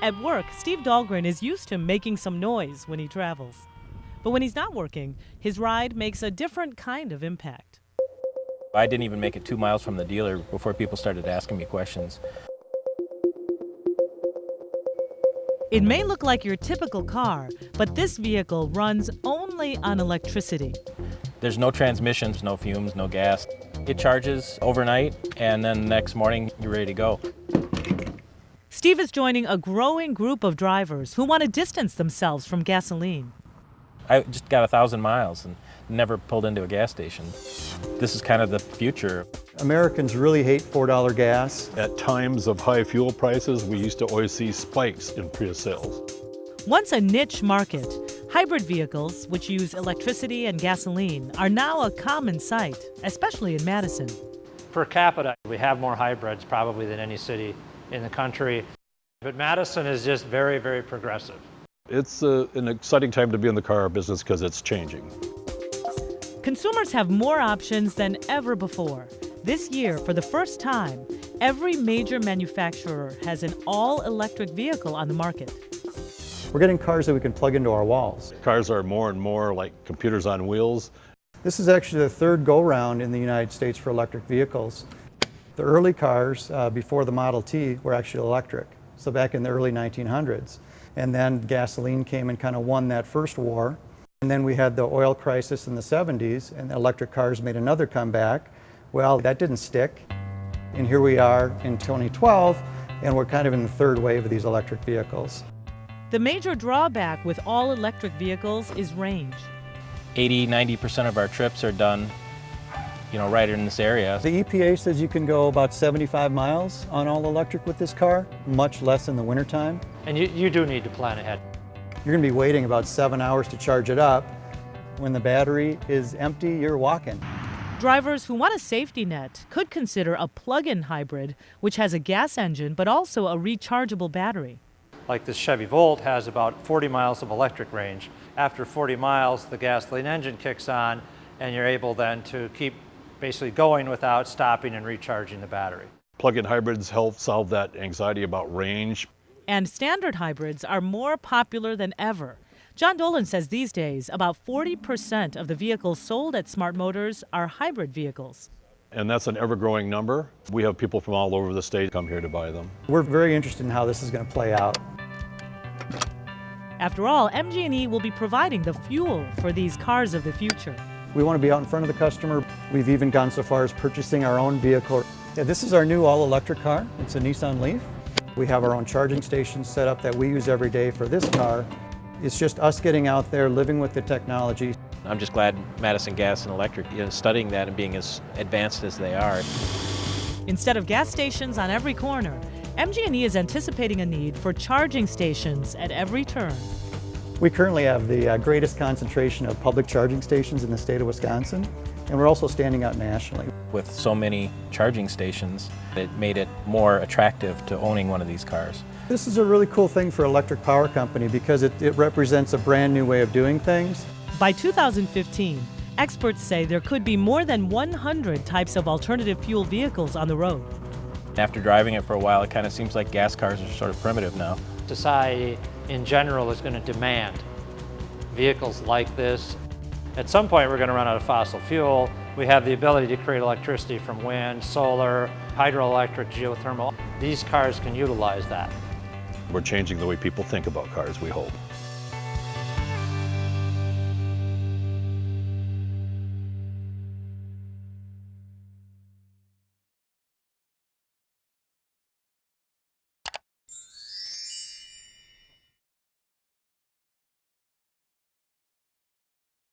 At work, Steve Dahlgren is used to making some noise when he travels. But when he's not working, his ride makes a different kind of impact. I didn't even make it 2 miles from the dealer before people started asking me questions. It may look like your typical car, but this vehicle runs only on electricity. There's no transmissions, no fumes, no gas. It charges overnight, and then the next morning you're ready to go. Steve is joining a growing group of drivers who want to distance themselves from gasoline. I just got 1,000 miles and never pulled into a gas station. This is kind of the future. Americans really hate $4 gas. At times of high fuel prices, we used to always see spikes in Prius sales. Once a niche market, hybrid vehicles, which use electricity and gasoline, are now a common sight, especially in Madison. Per capita, we have more hybrids probably than any city in the country. But Madison is just very, very progressive. It's an exciting time to be in the car business because it's changing. Consumers have more options than ever before. This year, for the first time, every major manufacturer has an all-electric vehicle on the market. We're getting cars that we can plug into our walls. Cars are more and more like computers on wheels. This is actually the third go-round in the United States for electric vehicles. The early cars before the Model T were actually electric, so back in the early 1900s. And then gasoline came and kind of won that first war. And then we had the oil crisis in the 70s, and electric cars made another comeback. Well, that didn't stick. And here we are in 2012, and we're kind of in the third wave of these electric vehicles. The major drawback with all electric vehicles is range. 80–90% of our trips are done, right in this area. The EPA says you can go about 75 miles on all electric with this car, much less in the wintertime. And you do need to plan ahead. You're going to be waiting about 7 hours to charge it up. When the battery is empty, you're walking. Drivers who want a safety net could consider a plug-in hybrid, which has a gas engine but also a rechargeable battery. Like this Chevy Volt has about 40 miles of electric range. After 40 miles, the gasoline engine kicks on, and you're able then to keep basically going without stopping and recharging the battery. Plug-in hybrids help solve that anxiety about range. And standard hybrids are more popular than ever. John Dolan says these days about 40% of the vehicles sold at Smart Motors are hybrid vehicles. And that's an ever-growing number. We have people from all over the state come here to buy them. We're very interested in how this is going to play out. After all, MG&E will be providing the fuel for these cars of the future. We want to be out in front of the customer. We've even gone so far as purchasing our own vehicle. Yeah, this is our new all-electric car. It's a Nissan Leaf. We have our own charging stations set up that we use every day for this car. It's just us getting out there, living with the technology. I'm just glad Madison Gas and Electric is studying that and being as advanced as they are. Instead of gas stations on every corner, MG&E is anticipating a need for charging stations at every turn. We currently have the greatest concentration of public charging stations in the state of Wisconsin, and we're also standing out nationally. With so many charging stations, it made it more attractive to owning one of these cars. This is a really cool thing for Electric Power Company because it represents a brand new way of doing things. By 2015, experts say there could be more than 100 types of alternative fuel vehicles on the road. After driving it for a while, it kind of seems like gas cars are sort of primitive now. Society in general is going to demand vehicles like this. At some point we're going to run out of fossil fuel. We have the ability to create electricity from wind, solar, hydroelectric, geothermal. These cars can utilize that. We're changing the way people think about cars, we hope.